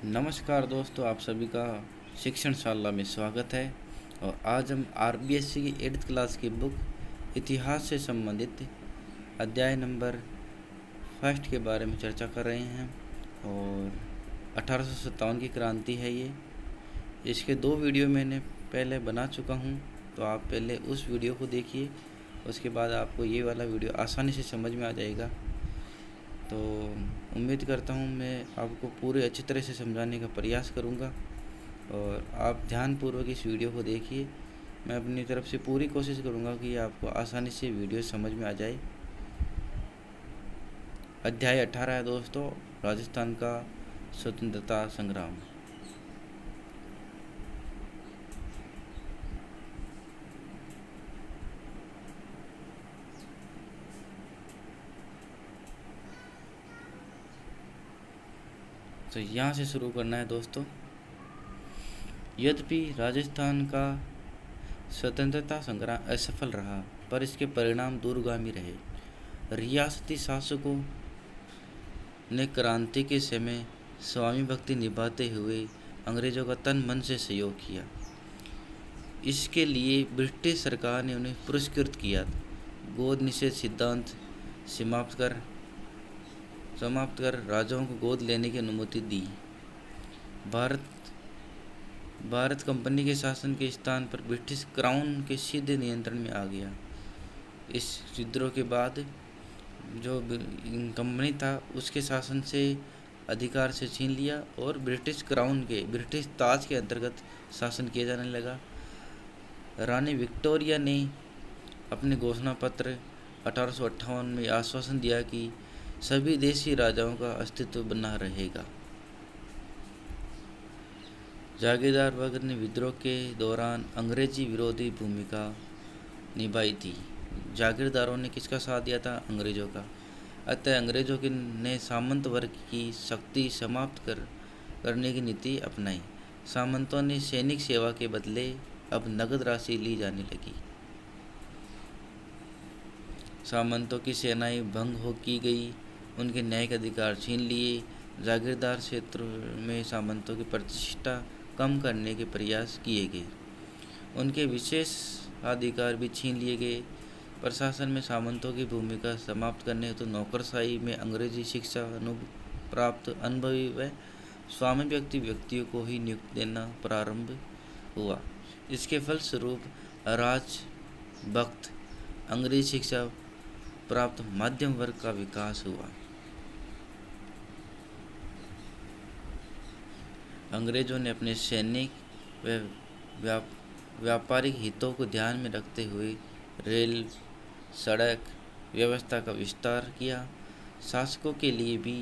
नमस्कार दोस्तों, आप सभी का शिक्षणशाला में स्वागत है। और आज हम आरबीएससी की 8th क्लास की बुक इतिहास से संबंधित अध्याय नंबर फर्स्ट के बारे में चर्चा कर रहे हैं। और 1857 की क्रांति है ये। इसके 2 वीडियो मैंने पहले बना चुका हूँ, तो आप पहले उस वीडियो को देखिए, उसके बाद आपको ये वाला वीडियो आसानी से समझ में आ जाएगा। तो उम्मीद करता हूँ मैं आपको पूरे अच्छी तरह से समझाने का प्रयास करूँगा और आप ध्यानपूर्वक इस वीडियो को देखिए। मैं अपनी तरफ से पूरी कोशिश करूँगा कि आपको आसानी से वीडियो समझ में आ जाए। अध्याय 18 है दोस्तों, राजस्थान का स्वतंत्रता संग्राम। तो यहाँ से शुरू करना है दोस्तों। यद्यपि राजस्थान का स्वतंत्रता संग्राम असफल रहा, पर इसके परिणाम दूरगामी रहे। रियासती शासकों ने क्रांति के समय स्वामी भक्ति निभाते हुए अंग्रेजों का तन मन से सहयोग किया। इसके लिए ब्रिटिश सरकार ने उन्हें पुरस्कृत किया। गोद निषेध सिद्धांत समाप्त कर राजाओं को गोद लेने की अनुमति दी। भारत कंपनी के शासन के स्थान पर ब्रिटिश क्राउन के सीधे नियंत्रण में आ गया। इस विद्रोह के बाद जो कंपनी था उसके शासन से अधिकार से छीन लिया और ब्रिटिश ताज के अंतर्गत शासन किया जाने लगा। रानी विक्टोरिया ने अपने घोषणा पत्र 1858 में आश्वासन दिया कि सभी देशी राजाओं का अस्तित्व बना रहेगा। जागीरदार वर्ग ने विद्रोह के दौरान अंग्रेजी विरोधी भूमिका निभाई थी। जागीरदारों ने किसका साथ दिया था? अंग्रेजों का। अतः अंग्रेजों ने सामंत वर्ग की शक्ति समाप्त करने की नीति अपनाई। सामंतों ने सैनिक सेवा के बदले अब नगद राशि ली जाने लगी। सामंतों की सेनाएं भंग हो की गई, उनके न्यायिक अधिकार छीन लिए। जागीरदार क्षेत्र में सामंतों की प्रतिष्ठा कम करने के प्रयास किए गए, उनके विशेष अधिकार भी छीन लिए गए। प्रशासन में सामंतों की भूमिका समाप्त करने हेतु नौकरशाही में अंग्रेजी शिक्षा प्राप्त अनुभवी व स्वामी व्यक्तियों को ही नियुक्त देना प्रारंभ हुआ। इसके फलस्वरूप राजभक्त अंग्रेजी शिक्षा प्राप्त मध्यम वर्ग का विकास हुआ। अंग्रेजों ने अपने सैनिक व व्यापारिक हितों को ध्यान में रखते हुए रेल सड़क व्यवस्था का विस्तार किया। शासकों के लिए भी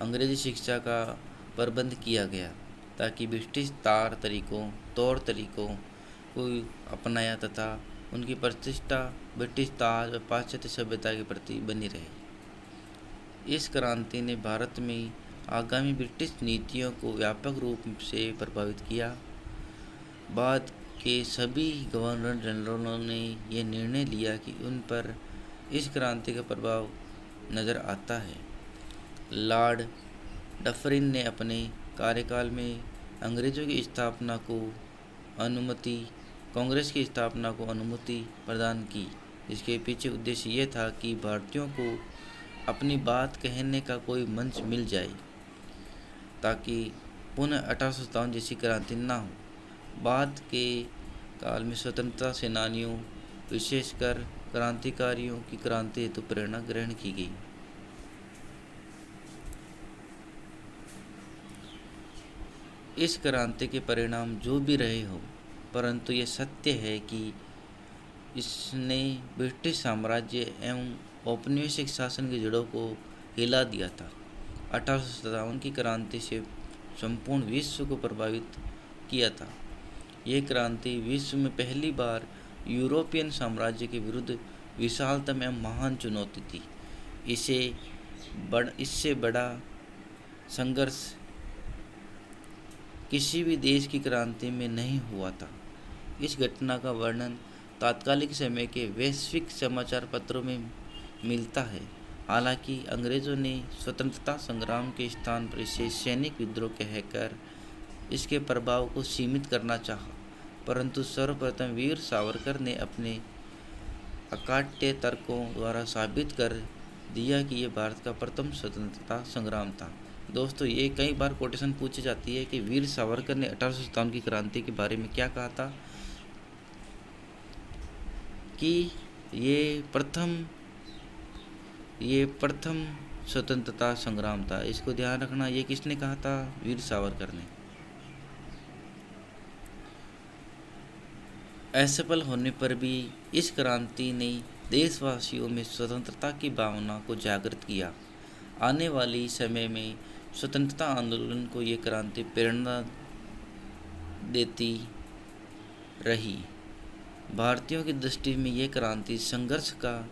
अंग्रेजी शिक्षा का प्रबंध किया गया ताकि ब्रिटिश तौर तरीकों को अपनाया तथा उनकी प्रतिष्ठा ब्रिटिश ताज और पाश्चात्य सभ्यता के प्रति बनी रहे। इस क्रांति ने भारत में आगामी ब्रिटिश नीतियों को व्यापक रूप से प्रभावित किया। बाद के सभी गवर्नर जनरलों ने यह निर्णय लिया कि उन पर इस क्रांति का प्रभाव नज़र आता है। लॉर्ड डफरिन ने अपने कार्यकाल में अंग्रेजों की स्थापना को कांग्रेस की स्थापना को अनुमति प्रदान की। इसके पीछे उद्देश्य ये था कि भारतीयों को अपनी बात कहने का कोई मंच मिल जाए ताकि पुनः 1857 जैसी क्रांति ना हो। बाद के काल में स्वतंत्रता सेनानियों विशेषकर क्रांतिकारियों की क्रांति हेतु प्रेरणा ग्रहण की गई। इस क्रांति के परिणाम जो भी रहे हो, परंतु ये सत्य है कि इसने ब्रिटिश साम्राज्य एवं औपनिवेशिक शासन की जड़ों को हिला दिया था। 1857 की क्रांति से संपूर्ण विश्व को प्रभावित किया था। ये क्रांति विश्व में पहली बार यूरोपियन साम्राज्य के विरुद्ध विशालतम एवं महान चुनौती थी। इससे बड़ा संघर्ष किसी भी देश की क्रांति में नहीं हुआ था। इस घटना का वर्णन तात्कालिक समय के वैश्विक समाचार पत्रों में मिलता है। हालांकि अंग्रेज़ों ने स्वतंत्रता संग्राम के स्थान पर इसे सैनिक विद्रोह कहकर इसके प्रभाव को सीमित करना चाहा, परंतु सर्वप्रथम वीर सावरकर ने अपने अकाट्य तर्कों द्वारा साबित कर दिया कि यह भारत का प्रथम स्वतंत्रता संग्राम था। दोस्तों, ये कई बार कोटेशन पूछी जाती है कि वीर सावरकर ने 1857 की क्रांति के बारे में क्या कहा था, कि ये प्रथम स्वतंत्रता संग्राम था। इसको ध्यान रखना, ये किसने कहा था? वीर सावरकर ने। असफल होने पर भी इस क्रांति ने देशवासियों में स्वतंत्रता की भावना को जागृत किया। आने वाली समय में स्वतंत्रता आंदोलन को ये क्रांति प्रेरणा देती रही। भारतीयों की दृष्टि में ये क्रांति संघर्ष का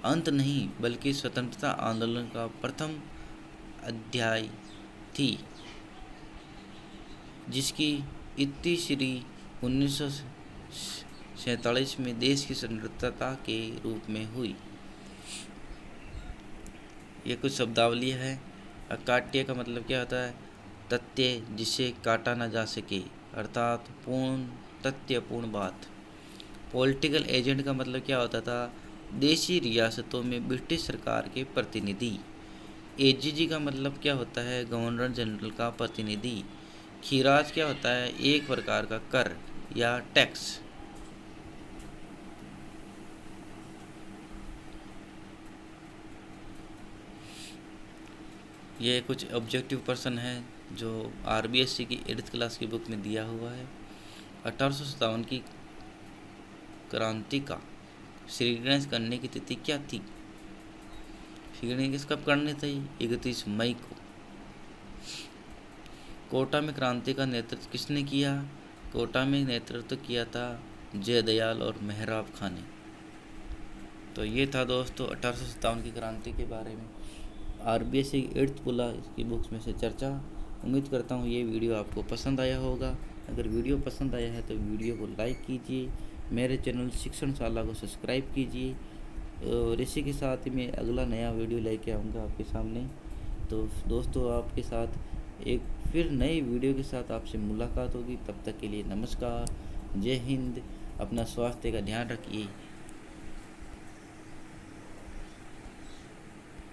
अंत नहीं, बल्कि स्वतंत्रता आंदोलन का प्रथम अध्याय थी, जिसकी इतिश्री 1947 में देश की स्वतंत्रता के रूप में हुई। ये कुछ शब्दावली है। अकाट्य का मतलब क्या होता है? तथ्य जिसे काटा न जा सके, अर्थात पूर्ण तथ्यपूर्ण बात। पॉलिटिकल एजेंट का मतलब क्या होता था? देशी रियासतों में ब्रिटिश सरकार के प्रतिनिधि। एजीजी का मतलब क्या होता है? गवर्नर जनरल का प्रतिनिधि। खीराज क्या होता है? एक प्रकार का कर या टैक्स। ये कुछ ऑब्जेक्टिव प्रश्न है जो आरबीएससी की 8th क्लास की बुक में दिया हुआ है। 1857 की क्रांति का श्रीगणेश करने की तिथि क्या थी? श्रीगणेश कब करने थे? 31 मई को। कोटा में क्रांति का नेतृत्व किसने किया? कोटा में नेतृत्व किया था जयदयाल और मेहराब खां ने। तो ये था दोस्तों 1857 की क्रांति के बारे में आरबीएससी 8th क्लास की बुक्स में से चर्चा। उम्मीद करता हूँ ये वीडियो आपको पसंद आया होगा। अगर वीडियो पसंद आया है तो वीडियो को लाइक कीजिए, मेरे चैनल शिक्षणशाला को सब्सक्राइब कीजिए, और इसी के साथ ही मैं अगला नया वीडियो लेके आऊँगा आपके सामने। तो दोस्तों, आपके साथ एक फिर नई वीडियो के साथ आपसे मुलाकात होगी। तब तक के लिए नमस्कार, जय हिंद। अपना स्वास्थ्य का ध्यान रखिए।